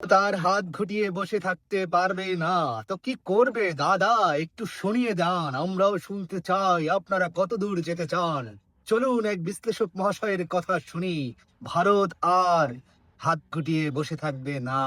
তার হাত ঘুটিয়ে বসে থাকতে পারবে না তো কি করবে দাদা? একটু শুনিয়ে যান, আমরাও শুনতে চাই আপনারা কত দূর যেতে চান। চলুন এক বিশ্লেষক মহাশয়ের কথা শুনি। ভারত আর হাত গুটিয়ে বসে থাকবে না।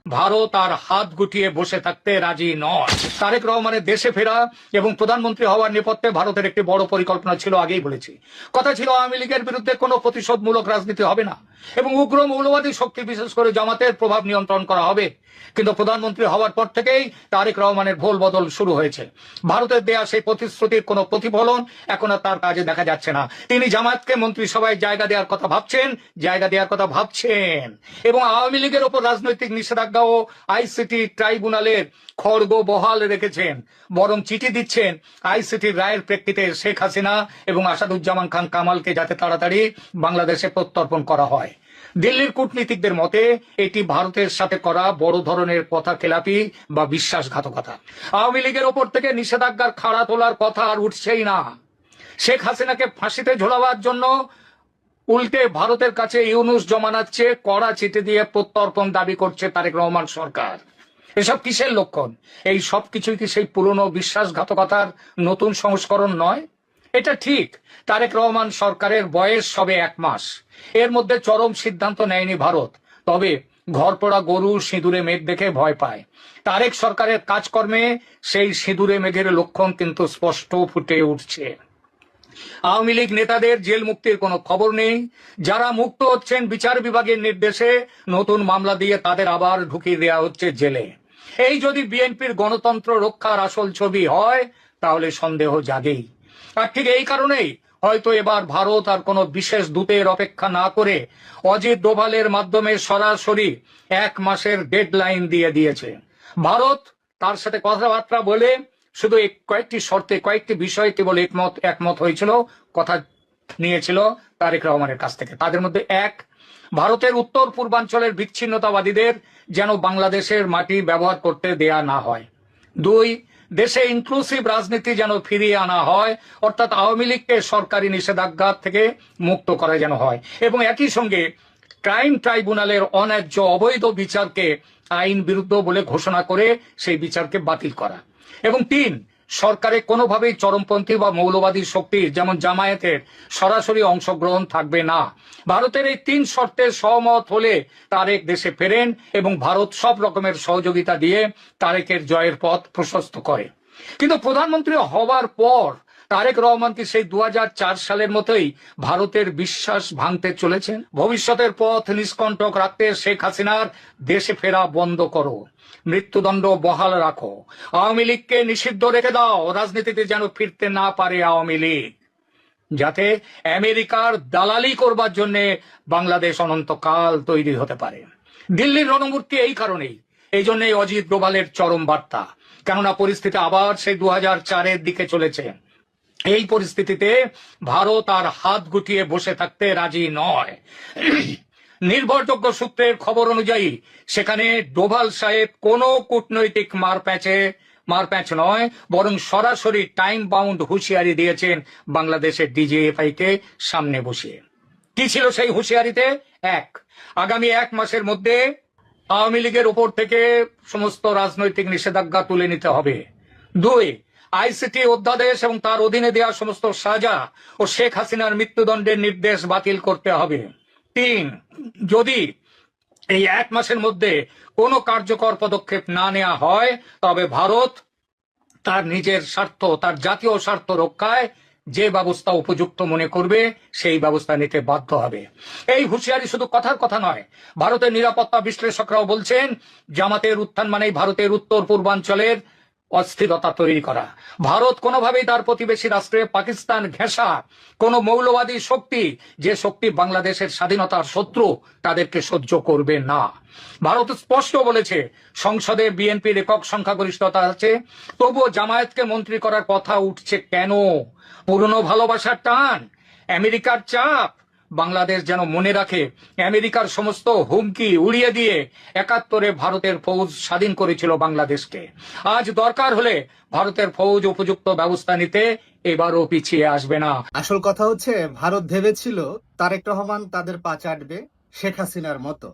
ভারত আর হাত গুটিয়ে বসে থাকতে রাজি নয়। তারেক রহমানের দেশে ফেরা এবং প্রধানমন্ত্রী হওয়ার নেপথ্যে ভারতের একটি বড় পরিকল্পনা ছিল, আগেই বলেছি। কথা ছিল আওয়ামী লীগের বিরুদ্ধে কোনো প্রতিশোধমূলক রাজনীতি হবে না এবং উগ্র মৌলবাদী শক্তি বিশেষ করে জামাতের প্রভাব নিয়ন্ত্রণ করা হবে। কিন্তু প্রধানমন্ত্রী হওয়ার পর থেকেই তারেক রহমানের ভোল বদল শুরু হয়েছে। ভারতের দেয়া সেই প্রতিশ্রুতির কোনো প্রতিফলন এখন আর তার কাজে দেখা যাচ্ছে না। তিনি জামায়াতকে মন্ত্রিসভায় জায়গা দেওয়ার কথা ভাবছেন এবং আওয়ামী লীগের ওপর রাজনৈতিক নিষেধাজ্ঞা ও আইসিটি ট্রাইব্যুনালের খড়গ বহাল রেখেছেন। বরং চিঠি দিচ্ছেন আইসিটির রায়ের প্রেক্ষিতে শেখ হাসিনা এবং আসাদুজ্জামান খান কামালকে যাতে তাড়াতাড়ি বাংলাদেশে প্রত্যর্পণ করা হয়। দিল্লির কূটনীতিকদের মতে এটি ভারতের সাথে করা বড় ধরনের কথা খেলাপি বা বিশ্বাসঘাতকতা। আওয়ামী লীগের ওপর থেকে নিষেধাজ্ঞার খাড়া তোলার কথা আর উঠছেই না। শেখ হাসিনাকে ফাঁসিতে ঝোলাবার জন্য উল্টে ভারতের কাছে ইউনূস জমানাচ্ছে কড়া চিঠি দিয়ে প্রত্যর্পণ দাবি করছে তারেক রহমান সরকার। এসব কিসের লক্ষণ? এই সব কিছুই কি সেই পুরনো বিশ্বাসঘাতকতার নতুন সংস্করণ নয়? এটা ঠিক, তারেক রহমান সরকারের বয়স সবে 1 মাস। এর মধ্যে চরম সিদ্ধান্ত নেয়নি ভারত। তবে ঘরপোড়া গরু সিঁদুরে মেঘ দেখে ভয় পায়। তারেক সরকারের কাজকর্মে সেই সিঁদুরে মেঘের লক্ষণ কিন্তু স্পষ্ট ফুটে উঠছে। আওয়ামী লীগ নেতাদের জেল মুক্তির কোনো খবর নেই। যারা মুক্ত হচ্ছেন বিচার বিভাগের নির্দেশে নতুন মামলা দিয়ে তাদের আবার ঢুকিয়ে দেওয়া হচ্ছে জেলে। এই যদি বিএনপির গণতন্ত্র রক্ষার আসল ছবি হয় তাহলে সন্দেহ জাগেই। আর ঠিক এই কারণেই হয়তো এবার ভারত আর কোনো বিশেষ দূতের অপেক্ষা না করে অজিত ডোভালের মাধ্যমে সরাসরি 1 মাসের ডেডলাইন দিয়ে দিয়েছে। ভারত তার সাথে কথাবার্তা বলে শুধু কয়েকটি শর্তে কয়েকটি বিষয়ে কেবল একমত হয়েছিল, কথা নিয়েছিল তারেক রহমানের কাছ থেকে। তাদের মধ্যে 1, ভারতের উত্তর পূর্বাঞ্চলের বিচ্ছিন্নতাবাদীদের যেন বাংলাদেশের মাটি ব্যবহার করতে দেয়া না হয়। 2, দেশে ইনক্লুসিভ রাজনীতি যেন ফিরিয়ে আনা হয়, অর্থাৎ আওয়ামী লীগকে সরকারি নিষেধাজ্ঞা থেকে মুক্ত করা যেন হয় এবং একই সঙ্গে ক্রাইম ট্রাইব্যুনালের অন্যায্য অবৈধ বিচারকে আইন বিরুদ্ধ বলে ঘোষণা করে সেই বিচারকে বাতিল করা। এবং 3, সরকারে কোনোভাবেই চরমপন্থী বা মৌলবাদী শক্তির যেমন জামায়াতের সরাসরি অংশগ্রহণ থাকবে না। ভারতের এই 3 শর্তে সহমত হলে তারেক দেশে ফেরেন এবং ভারত সব রকমের সহযোগিতা দিয়ে তারেকের জয়ের পথ প্রশস্ত করে। কিন্তু প্রধানমন্ত্রী হবার পর তারেক রহমান কি সেই 2004 সালের মতোই ভারতের বিশ্বাস ভাঙতে চলেছেন? ভবিষ্যতের পথ নিষ্কণ্টক রাখতে শেখ হাসিনার দেশে ফেরা বন্ধ করো, মৃত্যুদণ্ড বহাল রাখো, আওয়ামী লীগকে নিষিদ্ধ রেখে দাও, রাজনীতিতে যেন ফিরতে না পারে আওয়ামী লীগ, যাতে আমেরিকার দালালি করবার জন্য বাংলাদেশ অনন্তকাল তৈরি হতে পারে। দিল্লির রণমূর্তি এই কারণেই, এই জন্যই অজিত ডোভালের চরম বার্তা। কেননা পরিস্থিতি আবার সেই 2004-এর দিকে চলেছে। এই পরিস্থিতিতে ভারত আর হাত গুটিয়ে বসে থাকতে রাজি নয়। নির্ভরযোগ্য সূত্রের খবর অনুযায়ী সেখানে ডোভাল সাহেব কোনো কূটনৈতিক মারপ্যাঁচ নয়, বরং সরাসরি টাইম বাউন্ড হুঁশিয়ারি দিয়েছেন বাংলাদেশের ডিজিএফআই কে সামনে বসিয়ে। কি ছিল সেই হুঁশিয়ারিতে? 1, আগামী 1 মাসের মধ্যে আওয়ামী লীগের ওপর থেকে সমস্ত রাজনৈতিক নিষেধাজ্ঞা তুলে নিতে হবে। 2, আইসিটি অধ্যাদেশ এবং তার অধীনে দেওয়া সমস্ত সাজা ও শেখ হাসিনার মৃত্যুদণ্ডের নির্দেশ বাতিল করতে হবে। 3, যদি এই 1 মাসের মধ্যে কোনো কার্যকর পদক্ষেপ না নেওয়া হয় তবে ভারত তার নিজের স্বার্থ, তার জাতীয় স্বার্থ রক্ষায় যে ব্যবস্থা উপযুক্ত মনে করবে সেই ব্যবস্থা নিতে বাধ্য হবে। এই হুঁশিয়ারি শুধু কথার কথা নয়। ভারতের নিরাপত্তা বিশ্লেষকরাও বলছেন জামাতের উত্থান মানেই ভারতের উত্তর পূর্বাঞ্চলের অস্থিরতা তৈরি করা। ভারত কোনোভাবেই তার প্রতিবেশী রাষ্ট্রে পাকিস্তান ঘেঁষা কোন মৌলবাদী শক্তি, যে শক্তি বাংলাদেশের স্বাধীনতার শত্রু, তাদেরকে সহ্য করবে না। ভারত স্পষ্ট বলেছে সংসদে বিএনপির একক সংখ্যাগরিষ্ঠতা আছে, তবুও জামায়াতকে মন্ত্রী করার কথা উঠছে কেন? পুরনো ভালোবাসার টান, আমেরিকার চাপ? বাংলাদেশ যেন মনে রাখে আমেরিকার সমস্ত হুমকি উড়িয়ে দিয়ে 71-এ ভারতের ফৌজ স্বাধীন করেছিল বাংলাদেশকে। আজ দরকার হলে ভারতের ফৌজ উপযুক্ত ব্যবস্থা নিতে এবারও পিছিয়ে আসবে না। আসল কথা হচ্ছে ভারত ভেবেছিল তারেক রহমান তাদের পা চাটবে শেখ হাসিনার মতো,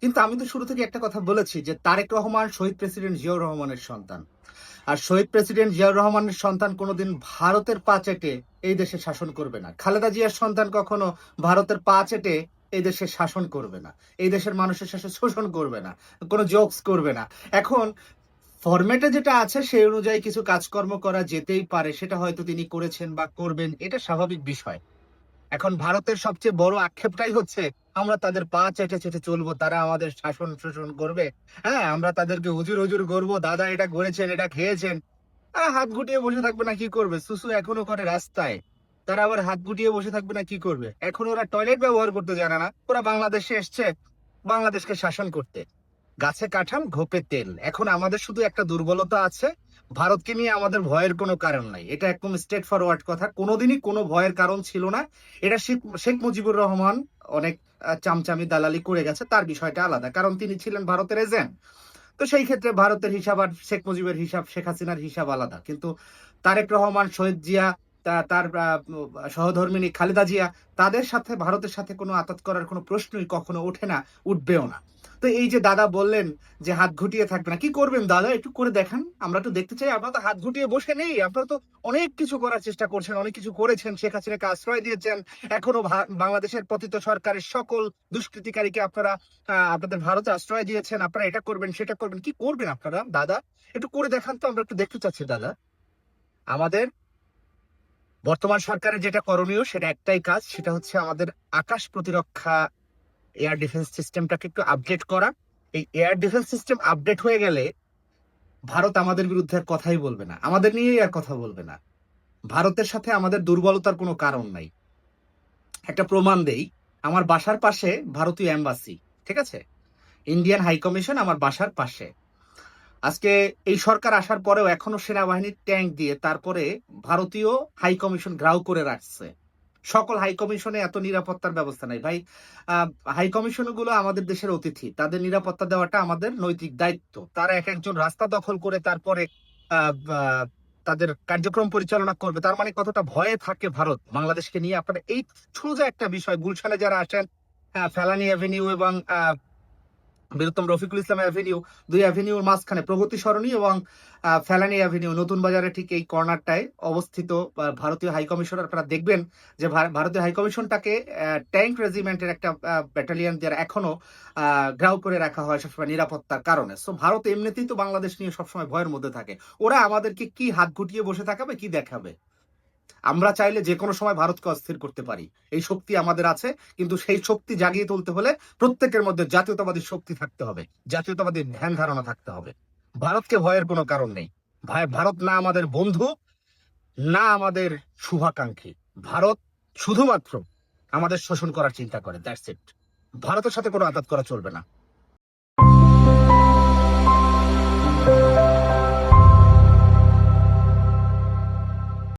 কিন্তু আমি তো শুরু থেকে একটা কথা বলেছি যে তারেক রহমান শহীদ প্রেসিডেন্ট জিয়াউর রহমানের সন্তান। আর শহীদ প্রেসিডেন্ট জিয়াউর রহমানের সন্তান কোনোদিন ভারতের পা চেটে এই দেশে শাসন করবে না। খালেদা জিয়ার সন্তান কখনো ভারতের পা চেটে এই দেশে শাসন করবে না, এই দেশের মানুষের সাথে শোষণ করবে না, কোনো জোকস করবে না। এখন ফরম্যাটে যেটা আছে সেই অনুযায়ী কিছু কাজকর্ম করা যেতেই পারে, সেটা হয়তো তিনি করেছেন বা করবেন, এটা স্বাভাবিক বিষয়। এখন ভারতের সবচেয়ে বড় আক্ষেপটাই হচ্ছে আমরা তাদের পা চেটে চেটে চলবো, তারা আমাদের শাসন শোষণ করবে। হ্যাঁ, আমরা তাদেরকে হুজুর হুজুর করবো, দাদা এটা করেছেন, এটা খেয়েছেন। হাত গুটিয়ে বসে থাকবে না কি করবে? সুসু এখনো করে রাস্তায়, তারা আবার হাত গুটিয়ে বসে থাকবে না কি করবে? এখন ওরা টয়লেট ব্যবহার করতে জানে না, ওরা বাংলাদেশে এসছে বাংলাদেশকে শাসন করতে। গাছে কাঁঠাল ঘোপে তেল। এখন আমাদের শুধু একটা দুর্বলতা আছে, ভারতকে নিয়ে আমাদের ভয়ের কোনো কারণ নাই। এটা একদম স্ট্রেট ফরওয়ার্ড কথা, কোনোদিনই কোনো ভয়ের কারণ ছিল না। এটা শেখ মুজিবুর রহমান অনেক চামচামি দালালি করে গেছে, তার বিষয়টা আলাদা, কারণ তিনি ছিলেন ভারতের এজেন্ট। তো সেই ক্ষেত্রে ভারতের হিসাব আর শেখ মুজিবের হিসাব, শেখ হাসিনার হিসাব আলাদা। কিন্তু তারেক রহমান, শহীদ জিয়া, তার সহধর্মিনী খালেদা জিয়া, তাদের সাথে ভারতের সাথে কোনো আতাত করার কোনো প্রশ্নই কখনো ওঠে না, উঠবেও না। তো এই যে দাদা বললেন যে হাত ঘুটিয়ে থাকবে না, কি করবেন দাদা একটু করে দেখান, আমরা তো দেখতে চাই। আপনারা তো হাত ঘুটিয়ে বসে নেই, আপনারা তো অনেক কিছু করার চেষ্টা করছেন, অনেক কিছু করেছেন, শেখ হাসিনাকে আশ্রয় দিয়েছেন। এখনো বাংলাদেশের পতিত সরকারের সকল দুষ্কৃতিকারীকে আপনারা আপনাদের ভারতে আশ্রয় দিয়েছেন। আপনারা এটা করবেন, সেটা করবেন, কি করবেন আপনারা দাদা একটু করে দেখান তো, আমরা একটু দেখতে চাচ্ছি দাদা। আমাদের বর্তমান সরকারের যেটা করণীয় সেটা একটাই কাজ, সেটা হচ্ছে আমাদের আকাশ প্রতিরক্ষা এয়ার ডিফেন্স সিস্টেমটাকে একটু আপডেট করা। এই এয়ার ডিফেন্স সিস্টেম আপডেট হয়ে গেলে ভারত আমাদের বিরুদ্ধে আর কথাই বলবে না, আমাদের নিয়েই আর কথা বলবে না। ভারতের সাথে আমাদের দুর্বলতার কোনো কারণ নাই। একটা প্রমাণ দেই, আমার বাসার পাশে ভারতীয় এম্বাসি, ঠিক আছে, ইন্ডিয়ান হাই কমিশন আমার বাসার পাশে। আজকে এই সরকার আসার পরেও এখনো সেনাবাহিনীর ট্যাঙ্ক দিয়ে তারপরে ভারতীয় হাই কমিশন ঘেরাও করে রাখছে। সকল হাই কমিশনে এত নিরাপত্তার ব্যবস্থা নাই ভাই। হাই কমিশন গুলো আমাদের দেশের অতিথি, তাদের নিরাপত্তা দেওয়াটা আমাদের নৈতিক দায়িত্ব। তারা এক একজন রাস্তা দখল করে তারপরে তাদের কার্যক্রম পরিচালনা করবে, তার মানে কতটা ভয়ে থাকে ভারত বাংলাদেশকে নিয়ে। আপনারা এই সোজা একটা বিষয়, গুলশানে যারা আসেন, ফেলানি অ্যাভিনিউ এবং বীরুত্তম রফিকুল ইসলাম অ্যাভিনিউ, দুই অ্যাভিনিউর মাঝখানে প্রগতি সরণি এবং ফেলানি অ্যাভিনিউ, নতুন বাজারে ঠিক এই কর্নারটায় অবস্থিত ভারতীয় হাই কমিশন। আপনারা দেখবেন যে ভারতীয় হাই কমিশনটাকে ট্যাঙ্ক রেজিমেন্টের একটা ব্যাটালিয়ন দিয়ে এখনো ঘেরাও করে রাখা হয় সবসময় নিরাপত্তার কারণে। সো ভারত এমনিতেই তো বাংলাদেশ নিয়ে সবসময় ভয়ের মধ্যে থাকে। ওরা আমাদেরকে কি হাত গুটিয়ে বসে থাকাবে, কি দেখাবে? আমরা চাইলে যে কোনো সময় ভারতকে অস্থির করতে পারি, এই শক্তি আমাদের আছে। কিন্তু সেই শক্তি জাগিয়ে তুলতে হলে প্রত্যেকের মধ্যে জাতীয়তাবাদী শক্তি থাকতে হবে, জাতীয়তাবাদী ধ্যান ধারণা থাকতে হবে। ভারতকে ভয়ের কোনো কারণ নেই। ভারত না আমাদের বন্ধু, না আমাদের শুভাকাঙ্ক্ষী। ভারত শুধুমাত্র আমাদের শোষণ করার চিন্তা করে, দ্যাটস ইট। ভারতের সাথে কোনো আঘাত করা চলবে না।